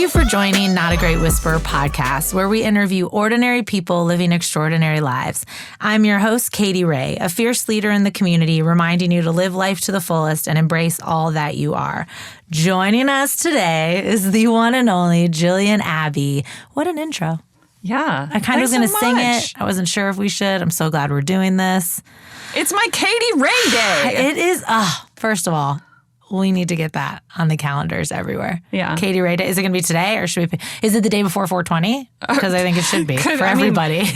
you for joining Not a Great Whisperer podcast, where we interview ordinary people living extraordinary lives. I'm your host, Katy Rey, a fierce leader in the community, reminding you to live life to the fullest and embrace all that you are. Joining us today is the one and only Jillian Abby. What an intro. Yeah. I kind of was going to sing it. I wasn't sure if we should. I'm so glad we're doing this. It's my Katy Rey day. It is. First of all, we need to get that on the calendars everywhere. Yeah. Katy Rey Day. Is it going to be today or should we? Is it the day before 420? Because I think it should be for everybody.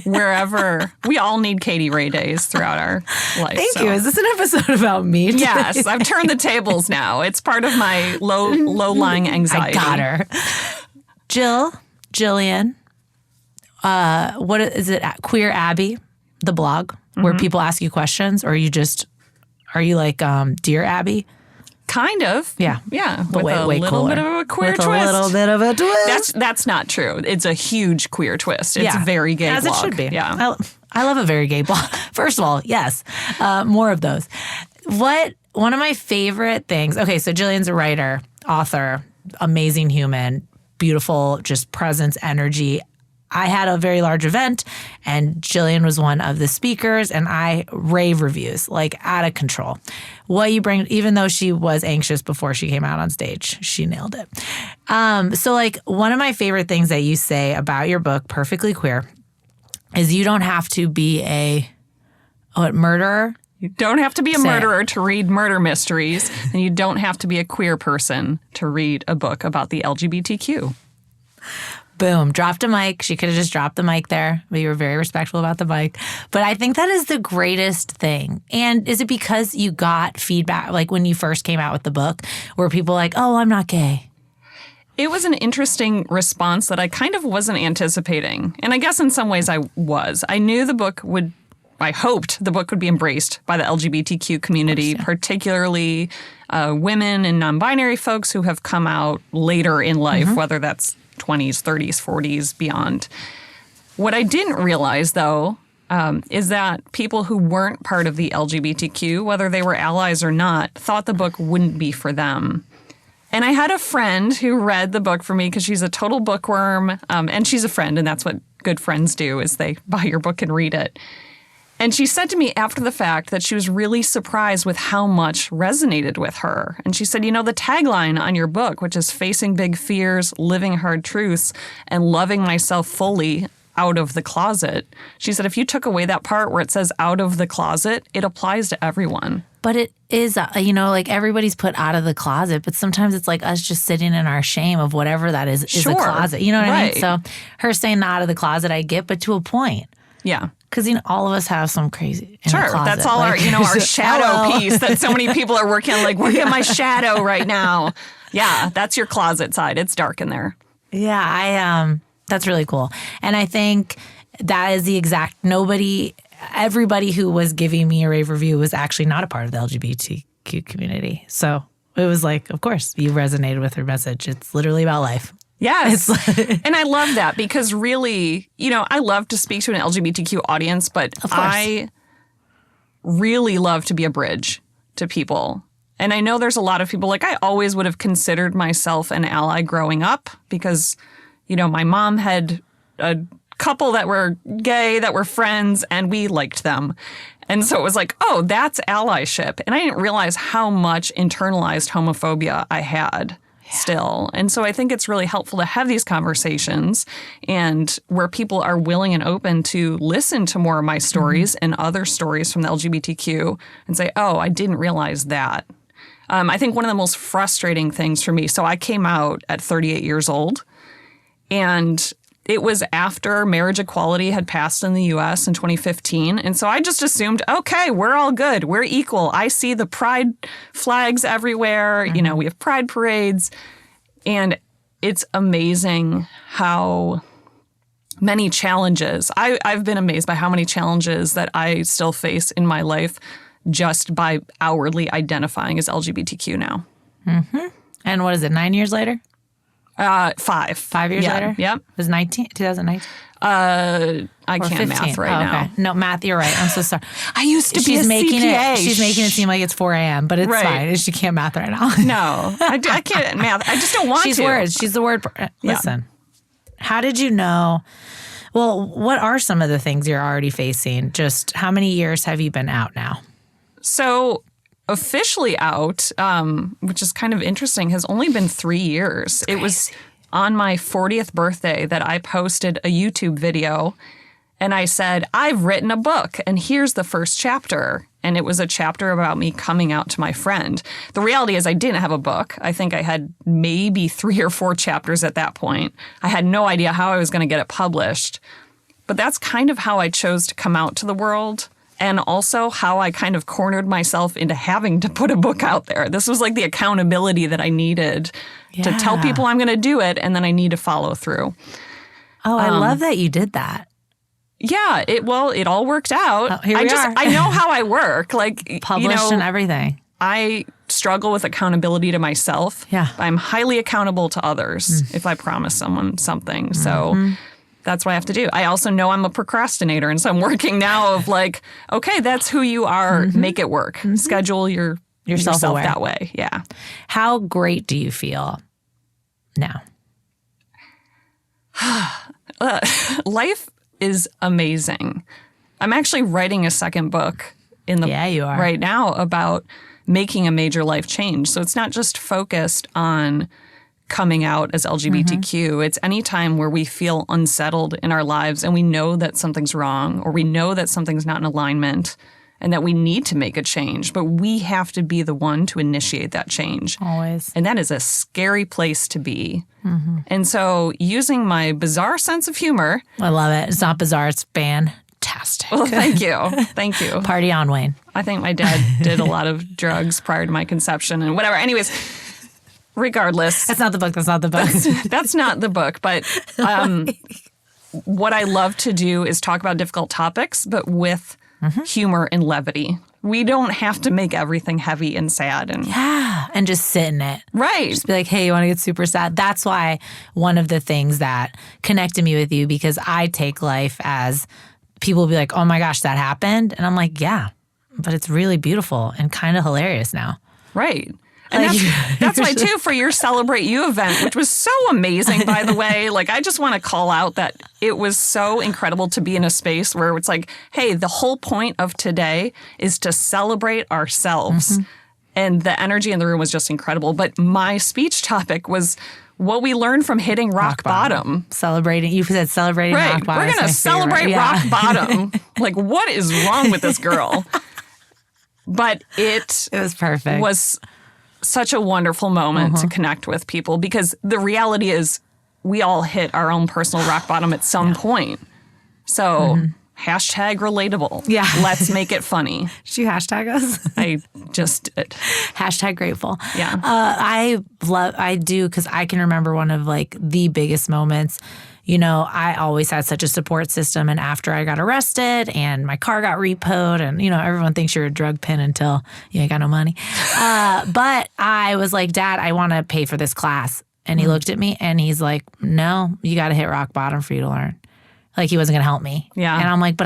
Wherever. We all need Katy Rey days throughout our life. Thank you. Is this an episode about me today? Yes. I've turned the tables now. It's part of my low-lying anxiety. I got her. Jillian, what is it? Queer Abby, the blog, where people ask you questions, or are you like Dear Abby? Kind of. Yeah. Yeah. But with a little bit of a queer twist. A little bit of a twist. That's not true. It's a huge queer twist. It's a very gay As blog. It should be. Yeah. I love a very gay blog. First of all, yes. More of those. One of my favorite things. Okay, so Jillian's a writer, author, amazing human, beautiful, just presence, energy. I had a very large event, and Jillian was one of the speakers, and I rave reviews, like out of control. What you bring, even though she was anxious before she came out on stage, she nailed it. So like one of my favorite things that you say about your book, Perfectly Queer, is you don't have to be a murderer. You don't have to be a murderer to read murder mysteries, and you don't have to be a queer person to read a book about the LGBTQ. Boom, dropped a mic. She could have just dropped the mic there, but you were very respectful about the mic. But I think that is the greatest thing. And is it because you got feedback, like when you first came out with the book, where people were like, oh, I'm not gay? It was an interesting response that I kind of wasn't anticipating. And I guess in some ways I was. I knew I hoped the book would be embraced by the LGBTQ community, particularly women and non-binary folks who have come out later in life, whether that's 20s, 30s, 40s, beyond. What I didn't realize, though, is that people who weren't part of the LGBTQ, whether they were allies or not, thought the book wouldn't be for them. And I had a friend who read the book for me because she's a total bookworm, and she's a friend, and that's what good friends do, is they buy your book and read it. And she said to me after the fact that she was really surprised with how much resonated with her. And she said, the tagline on your book, which is facing big fears, living hard truths, and loving myself fully out of the closet. She said, if you took away that part where it says out of the closet, it applies to everyone. But it is, like everybody's put out of the closet, but sometimes it's like us just sitting in our shame of whatever that is a closet. You know what I mean? So her saying out of the closet, I get, but to a point. Yeah. Because, all of us have some crazy in the closet. That's all our shadow piece that so many people are working on, like, look at my shadow right now. Yeah, that's your closet side. It's dark in there. Yeah, that's really cool. And I think that is the exact, everybody who was giving me a rave review was actually not a part of the LGBTQ community. So it was like, of course, you resonated with her message. It's literally about life. Yes. And I love that because really, I love to speak to an LGBTQ audience, but I really love to be a bridge to people. And I know there's a lot of people, like I always would have considered myself an ally growing up because, my mom had a couple that were gay, that were friends, and we liked them. And so it was like, oh, that's allyship. And I didn't realize how much internalized homophobia I had. Still. And so I think it's really helpful to have these conversations and where people are willing and open to listen to more of my stories and other stories from the LGBTQ and say, oh, I didn't realize that. I think one of the most frustrating things for me, so I came out at 38 years old, and it was after marriage equality had passed in the U.S. in 2015. And so I just assumed, okay, we're all good. We're equal. I see the pride flags everywhere. We have pride parades. And it's amazing how many challenges. I've been amazed by how many challenges that I still face in my life just by outwardly identifying as LGBTQ now. And what is it, 9 years later? 5. 5 years later? Yep. It was 2019? I Or can't 15. math right Okay. now. No, math, you're right. I'm so sorry. I used to be a CPA. She's making it seem like it's 4 a.m., but it's Right. fine. She can't math right now. No, I can't math. I just don't want She's to. words. She's the word. Listen, how did you know? Well, what are some of the things you're already facing? Just how many years have you been out now? So officially out, which is kind of interesting, has only been 3 years. It was on my 40th birthday that I posted a YouTube video and I said, I've written a book and here's the first chapter. And it was a chapter about me coming out to my friend. The reality is I didn't have a book. I think I had maybe 3 or 4 chapters at that point. I had no idea how I was going to get it published. But that's kind of how I chose to come out to the world. And also how I kind of cornered myself into having to put a book out there. This was like the accountability that I needed to tell people I'm going to do it, and then I need to follow through. Oh, I love that you did that. Yeah, it all worked out. Oh, here we are. I know how I work. Like, Published and everything. I struggle with accountability to myself. Yeah. I'm highly accountable to others if I promise someone something. So that's what I have to do. I also know I'm a procrastinator, and so I'm working now of like, okay, that's who you are. Make it work. Schedule yourself that way. Yeah. How great do you feel now? Life is amazing. I'm actually writing a second book you are. right now about making a major life change. So it's not just focused on coming out as LGBTQ. It's any time where we feel unsettled in our lives and we know that something's wrong or we know that something's not in alignment and that we need to make a change, but we have to be the one to initiate that change. Always. And that is a scary place to be. And so using my bizarre sense of humor. I love it. It's not bizarre. It's fantastic. Well, thank you. Thank you. Party on, Wayne. I think my dad did a lot of drugs prior to my conception and whatever. Anyways, regardless. That's not the book. That's not the book. That's not the book. But what I love to do is talk about difficult topics, but with humor and levity. We don't have to make everything heavy and sad. And just sit in it. Right. Just be like, hey, you want to get super sad? That's why one of the things that connected me with you, because I take life as people will be like, oh my gosh, that happened. And I'm like, yeah, but it's really beautiful and kind of hilarious now. Right. And that's why, too, for your Celebrate You event, which was so amazing, by the way, like, I just want to call out that it was so incredible to be in a space where it's like, hey, the whole point of today is to celebrate ourselves. And the energy in the room was just incredible. But my speech topic was what we learned from hitting rock bottom. Celebrating. You said celebrating rock bottom. We're going to celebrate rock bottom. Like, what is wrong with this girl? But it was perfect. Was such a wonderful moment to connect with people, because the reality is we all hit our own personal rock bottom at some point. So hashtag relatable. Yeah. Let's make it funny. Did you hashtag us? I just did. Hashtag grateful. Yeah. I do, because I can remember one of like the biggest moments. You know, I always had such a support system, and after I got arrested and my car got repoed, and, you know, everyone thinks you're a drug pin until you ain't got no money. But I was like, Dad, I want to pay for this class. And he looked at me and he's like, no, you got to hit rock bottom for you to learn. Like, he wasn't going to help me. Yeah. And I'm like,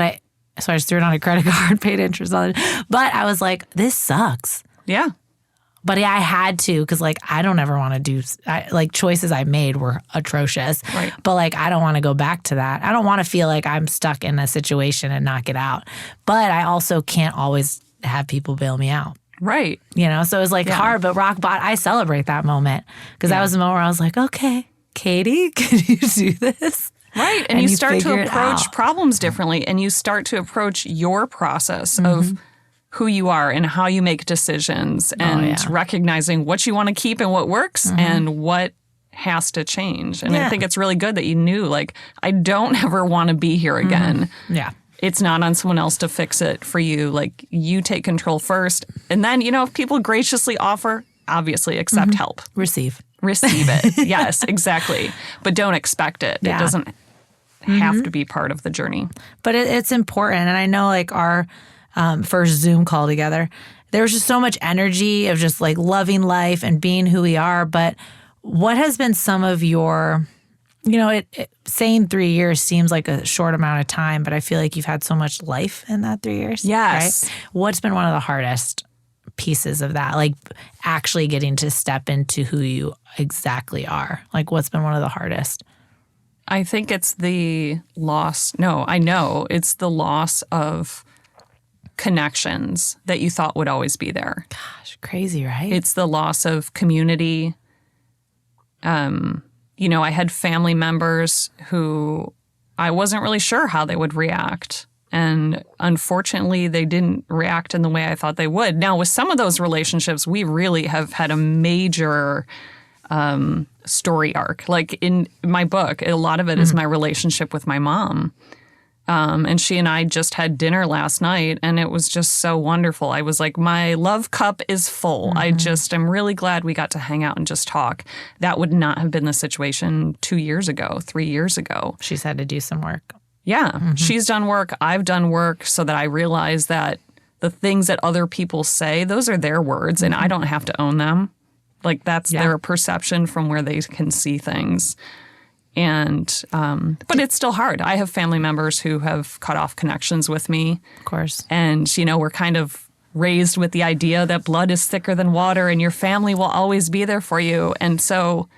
so I just threw it on a credit card, paid interest on it. But I was like, this sucks. Yeah. But I had to, because, like, I don't ever want to do, choices I made were atrocious. Right. But, like, I don't want to go back to that. I don't want to feel like I'm stuck in a situation and not get out. But I also can't always have people bail me out. Right. You know, so it was, like, hard, but rock bottom, I celebrate that moment. Because that was the moment where I was like, okay, Katy, can you do this? Right. And you start to approach problems differently, and you start to approach your process of who you are and how you make decisions, and recognizing what you want to keep and what works and what has to change. And I think it's really good that you knew, like, I don't ever want to be here again. Yeah. It's not on someone else to fix it for you. Like, you take control first. And then, you know, if people graciously offer, obviously accept help. Receive it. Yes, exactly. But don't expect it. Yeah. It doesn't have to be part of the journey. But it's important. And I know, like, our first Zoom call together, there was just so much energy of just, like, loving life and being who we are. But what has been some of your, saying 3 years seems like a short amount of time, but I feel like you've had so much life in that 3 years. Yes. Right? What's been one of the hardest pieces of that? Like actually getting to step into who you exactly are. Like what's been one of the hardest? I think it's the loss. No, I know it's the loss of connections that you thought would always be there. Gosh, crazy, right? It's the loss of community. I had family members who I wasn't really sure how they would react. And unfortunately, they didn't react in the way I thought they would. Now, with some of those relationships, we really have had a major story arc. Like in my book, a lot of it is my relationship with my mom. And she and I just had dinner last night, and it was just so wonderful. I was like, my love cup is full. I'm really glad we got to hang out and just talk. That would not have been the situation 2 years ago, 3 years ago. She's had to do some work. Yeah, she's done work. I've done work so that I realize that the things that other people say, those are their words, and I don't have to own them. Like that's their perception from where they can see things. And, but it's still hard. I have family members who have cut off connections with me. Of course. And, we're kind of raised with the idea that blood is thicker than water and your family will always be there for you. And so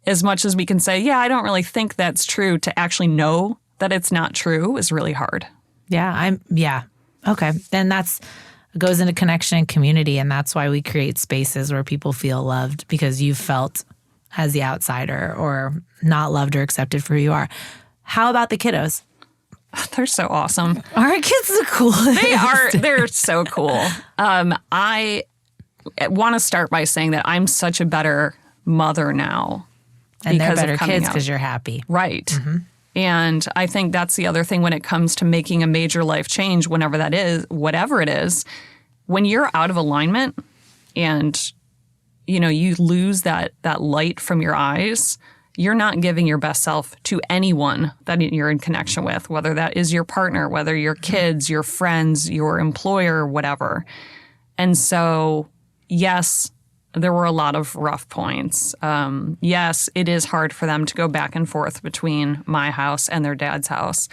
as much as we can say, yeah, I don't really think that's true, to actually know that it's not true is really hard. Yeah. Okay. Then goes into connection and community. And that's why we create spaces where people feel loved, because you've felt as the outsider or not loved or accepted for who you are. How about the kiddos? They're so awesome. Our kids are cool. They're so cool. I want to start by saying that I'm such a better mother now. And they're better kids because you're happy. Right. And I think that's the other thing when it comes to making a major life change, whenever that is, whatever it is, when you're out of alignment and you lose that light from your eyes, you're not giving your best self to anyone that you're in connection with, whether that is your partner, whether your kids, your friends, your employer, whatever. And so, yes, there were a lot of rough points. Yes, it is hard for them to go back and forth between my house and their dad's house.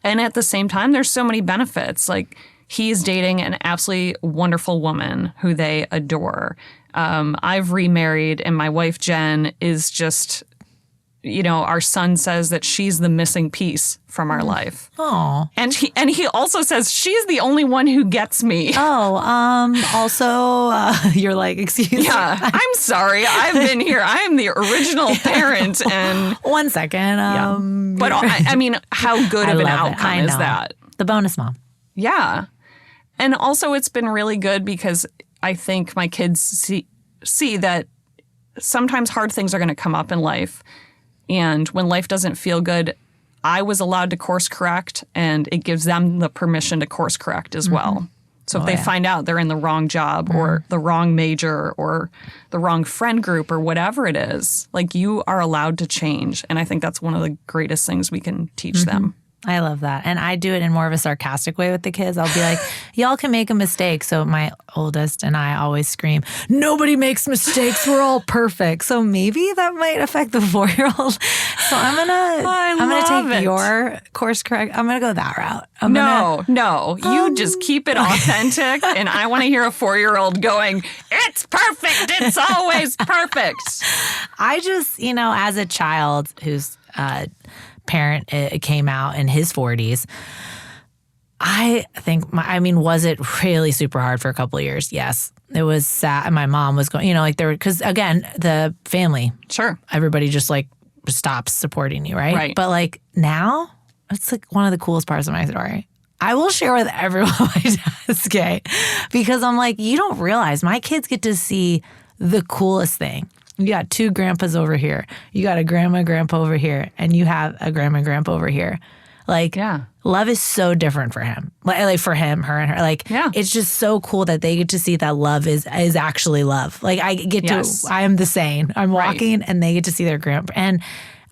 And at the same time, there's so many benefits. Like he's dating an absolutely wonderful woman who they adore. I've remarried, and my wife, Jen, is just, our son says that she's the missing piece from our life. Oh. And he also says she's the only one who gets me. Also, you're like, excuse me. Yeah, I'm sorry. I've been here. I'm the original parent. And 1 second. But I mean, how good of an outcome is that? The bonus mom. Yeah. And also it's been really good because I think my kids see that sometimes hard things are going to come up in life. And when life doesn't feel good, I was allowed to course correct, and it gives them the permission to course correct as well. So if they find out they're in the wrong job or the wrong major or the wrong friend group or whatever it is, like you are allowed to change. And I think that's one of the greatest things we can teach them. I love that. And I do it in more of a sarcastic way with the kids. I'll be like, y'all can make a mistake. So my oldest and I always scream, nobody makes mistakes. We're all perfect. So maybe that might affect the 4-year-old. So I'm gonna take your course correct. I'm gonna go that route. No. You just keep it authentic. And I want to hear a 4-year-old going, it's perfect. It's always perfect. I just, as a child who's parent came out in his 40s, I think, was it really super hard for a couple of years? Yes. It was sad. My mom was going, because again, the family. Sure. Everybody just stops supporting you, right? Right. But now, it's one of the coolest parts of my story. I will share with everyone my dad's gay because I'm like, you don't realize my kids get to see the coolest thing. You got 2 grandpas over here. You got a grandma, grandpa over here, and you have a grandma, grandpa over here. Love is so different for him. Like for him, her, and her. It's just so cool that they get to see that love is actually love. I get to, I am the sane. I'm walking, and they get to see their grandpa. And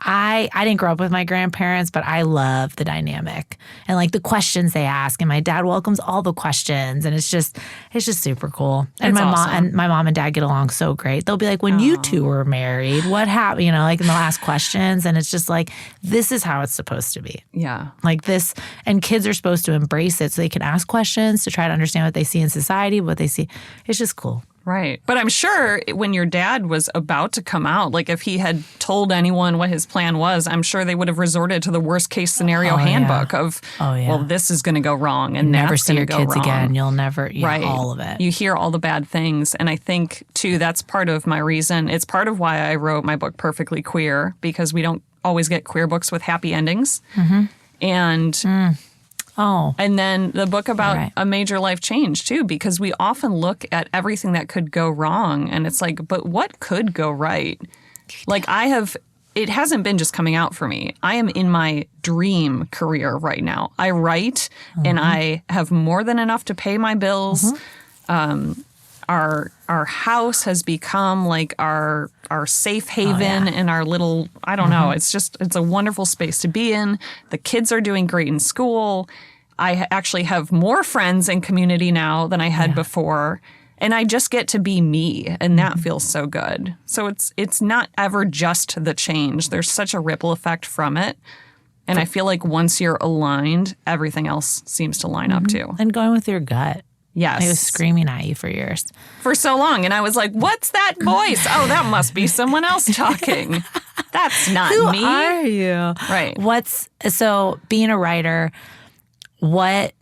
I didn't grow up with my grandparents, but I love the dynamic and like the questions they ask. And my dad welcomes all the questions, and it's just super cool. And my mom and dad get along so great. They'll be like, when you two were married, what happened? You know, like, and they'll ask questions, and it's just like, this is how it's supposed to be. Yeah. Like this, and kids are supposed to embrace it so they can ask questions to try to understand what they see in society, what they see. It's just cool. Right. But I'm sure when your dad was about to come out, like if he had told anyone what his plan was, I'm sure they would have resorted to the worst case scenario handbook of, well, this is going to go wrong and never that's see your going to go kids wrong. again. You'll never, right. All of it. You hear all the bad things. And I think, too, that's part of my reason. It's part of why I wrote my book, Perfectly Queer, because we don't always get queer books with happy endings. Mm-hmm. And... And then the book about a major life change, too, because we often look at everything that could go wrong. And it's like, but what could go right? Like it hasn't been just coming out for me. I am in my dream career right now. I write and I have more than enough to pay my bills. Our house has become like our safe haven and our little, I don't know, it's a wonderful space to be in. The kids are doing great in school. I actually have more friends and community now than I had before. And I just get to be me, and that feels so good. So it's not ever just the change. There's such a ripple effect from it. And I feel like once you're aligned, everything else seems to line up too. And going with your gut. Yes. I was screaming at you for years. For so long. And I was like, what's that voice? Oh, that must be someone else talking. That's not me. Who are you? Right. So being a writer, what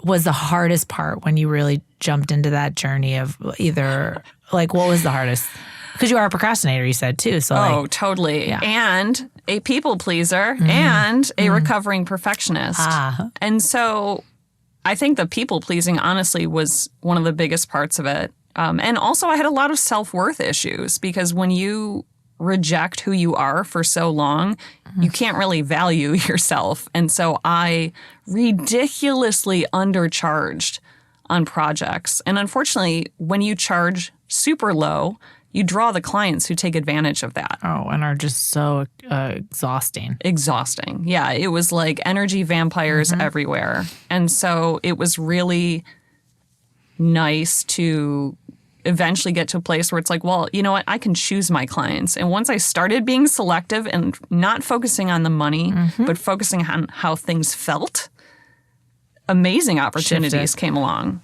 was the hardest part when you really jumped into that journey of either, like, what was the hardest? Because you are a procrastinator, you said, too. So totally. Yeah. And a people pleaser and a recovering perfectionist. And so I think the people pleasing, honestly, was one of the biggest parts of it. And also I had a lot of self-worth issues because when you reject who you are for so long, you can't really value yourself. And so I ridiculously undercharged on projects. And unfortunately, when you charge super low, you draw the clients who take advantage of that. Oh, and are just so exhausting. Exhausting. Yeah, it was like energy vampires everywhere. And so it was really nice to eventually get to a place where it's like, well, you know what? I can choose my clients. And once I started being selective and not focusing on the money, but focusing on how things felt, amazing opportunities came along.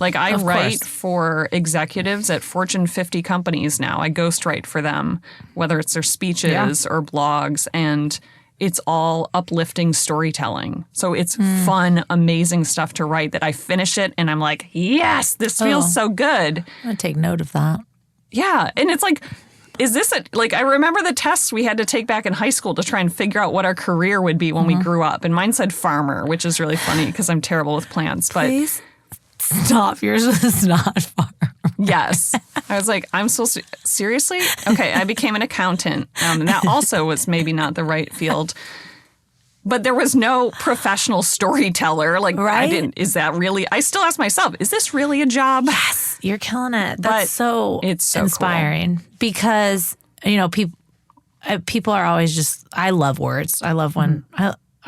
Like I write for executives at Fortune 50 companies now. I ghostwrite for them, whether it's their speeches or blogs, and it's all uplifting storytelling. So it's fun, amazing stuff to write that I finish it and I'm like, yes, this feels so good. I'm going to take note of that. Yeah. And it's like, is this I remember the tests we had to take back in high school to try and figure out what our career would be when we grew up. And mine said farmer, which is really funny because I'm terrible with plants. But please stop. Yours was not farm. Yes. I was like, I'm so seriously? Okay, I became an accountant. And that also was maybe not the right field. But there was no professional storyteller. Like, is that really, I still ask myself, is this really a job? Yes, you're killing it. That's it's so inspiring. Cool. Because, you know, people are always just, I love words. I love when,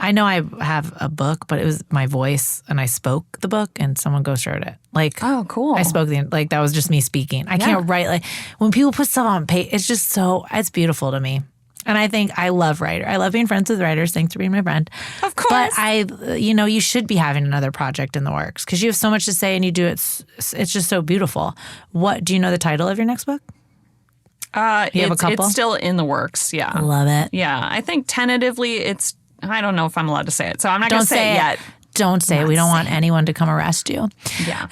I know I have a book, but it was my voice and I spoke the book and someone ghostwrote it. Like, oh, cool. I spoke that was just me speaking. I can't write, like, when people put stuff on page, it's just it's beautiful to me. And I think I love writer. I love being friends with writers. Thanks for being my friend. Of course. But you should be having another project in the works because you have so much to say and you do it. It's just so beautiful. Do you know the title of your next book? You have a couple? It's still in the works. Yeah. I love it. Yeah. I think tentatively I don't know if I'm allowed to say it. So I'm not going to say it yet. Don't say it. We don't want anyone to come arrest you. Yeah.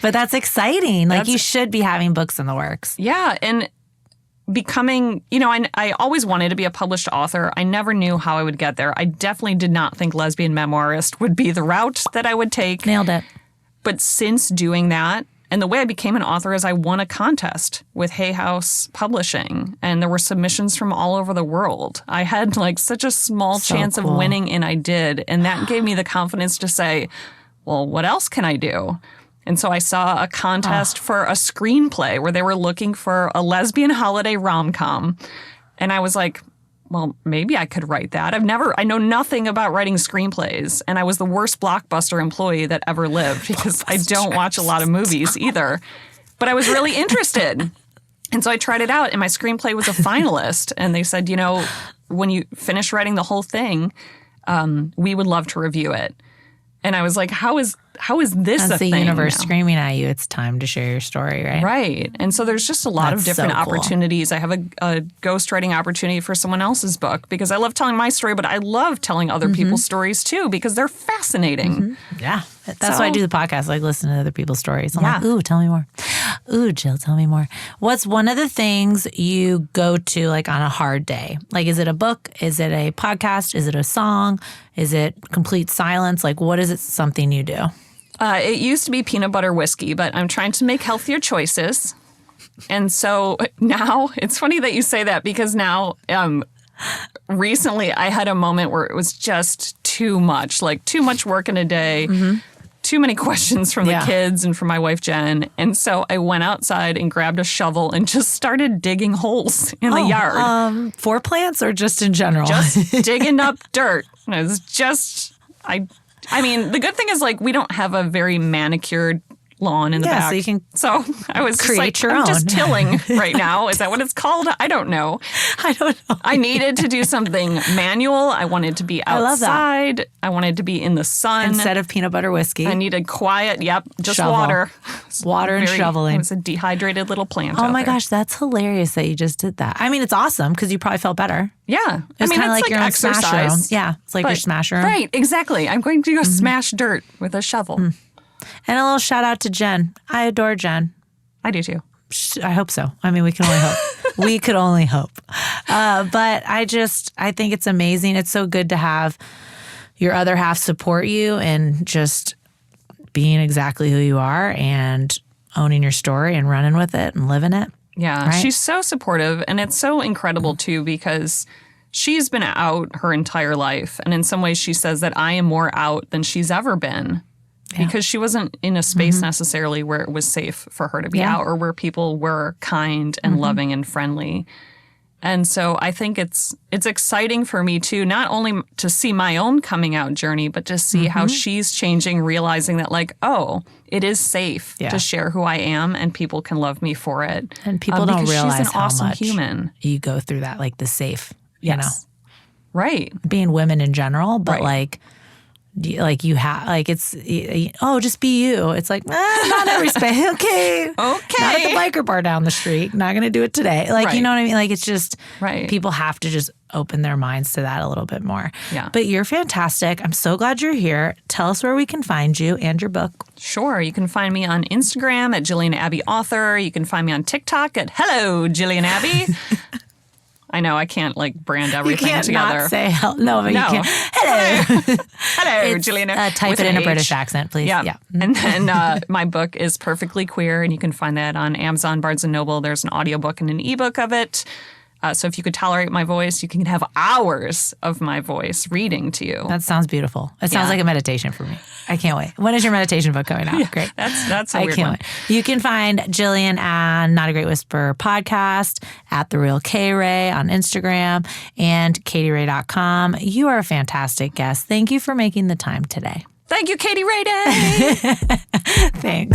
But that's exciting. Like you should be having books in the works. Yeah. And becoming, I always wanted to be a published author. I never knew how I would get there. I definitely did not think lesbian memoirist would be the route that I would take. Nailed it. But since doing that, and the way I became an author is I won a contest with Hay House Publishing, and there were submissions from all over the world. I had such a small chance of winning, and I did. And that gave me the confidence to say, well, what else can I do? And so I saw a contest for a screenplay where they were looking for a lesbian holiday rom-com. And I was like, well, maybe I could write that. I know nothing about writing screenplays, and I was the worst Blockbuster employee that ever lived because I don't watch a lot of movies either. But I was really interested. And so I tried it out, and my screenplay was a finalist. And they said, when you finish writing the whole thing, we would love to review it. And I was like, how is this That's a thing the universe now? screaming at you. It's time to share your story, right? Right. And so there's just a lot of different opportunities. I have a ghostwriting opportunity for someone else's book because I love telling my story, but I love telling other people's stories too because they're fascinating. Yeah. That's why I do the podcast. I like listen to other people's stories. I'm like, ooh, tell me more. Ooh, Jill, tell me more. What's one of the things you go to like on a hard day? Like, is it a book? Is it a podcast? Is it a song? Is it complete silence? Like, what is it something you do? It used to be peanut butter whiskey, but I'm trying to make healthier choices. And so now, it's funny that you say that because now, recently I had a moment where it was just too much work in a day, too many questions from the kids and from my wife, Jen. And so I went outside and grabbed a shovel and just started digging holes in the yard. For plants or just in general? Just digging up dirt. And it was just, I mean, the good thing is, like, we don't have a very manicured lawn in the back. So I was just like, I'm just tilling right now. Is that what it's called? I don't know. I needed to do something manual. I wanted to be outside. I wanted to be in the sun. Instead of peanut butter whiskey. I needed quiet. Yep. Just shovel. water. Water and shoveling. It was a dehydrated little plant. Oh my gosh, that's hilarious that you just did that. I mean, it's awesome because you probably felt better. Yeah. It's kind of like your own exercise. smash room. Yeah. It's like your smash room. Right. Exactly. I'm going to go smash dirt with a shovel. And a little shout out to Jen. I adore Jen. I do too. I hope so. I mean, we can only hope. We could only hope. But I think it's amazing. It's so good to have your other half support you and just being exactly who you are and owning your story and running with it and living it. Yeah. Right? She's so supportive. And it's so incredible too because she's been out her entire life. And in some ways she says that I am more out than she's ever been. Yeah. Because she wasn't in a space necessarily where it was safe for her to be out or where people were kind and loving and friendly. And so I think it's exciting for me too, not only to see my own coming out journey, but to see how she's changing, realizing that like, oh, it is safe to share who I am and people can love me for it. And people don't realize she's an how awesome much you go through that, like the safe, you know. Right. Being women in general, but like you have, like it's, just be you. It's like, not every space. Okay. Not at the biker bar down the street. Not going to do it today. Like, you know what I mean? Like, it's just, people have to just open their minds to that a little bit more. Yeah. But you're fantastic. I'm so glad you're here. Tell us where we can find you and your book. Sure. You can find me on Instagram at Jillian Abby Author. You can find me on TikTok at Hello Jillian Abby. I know I can't like brand everything you can't together. Not say no, but you can. Hello, hello, Jillian. Type it in a British accent, please. Yeah. And then my book is Perfectly Queer, and you can find that on Amazon, Barnes and Noble. There's an audiobook and an ebook of it. So if you could tolerate my voice, you can have hours of my voice reading to you. That sounds beautiful. It sounds like a meditation for me. I can't wait. When is your meditation book coming out? Great. That's a weird one. Wait. You can find Jillian on Not a Great Whisperer podcast, at The Real Katy Rey on Instagram, and katyrey.com. You are a fantastic guest. Thank you for making the time today. Thank you, Katy Rey Day. Thanks.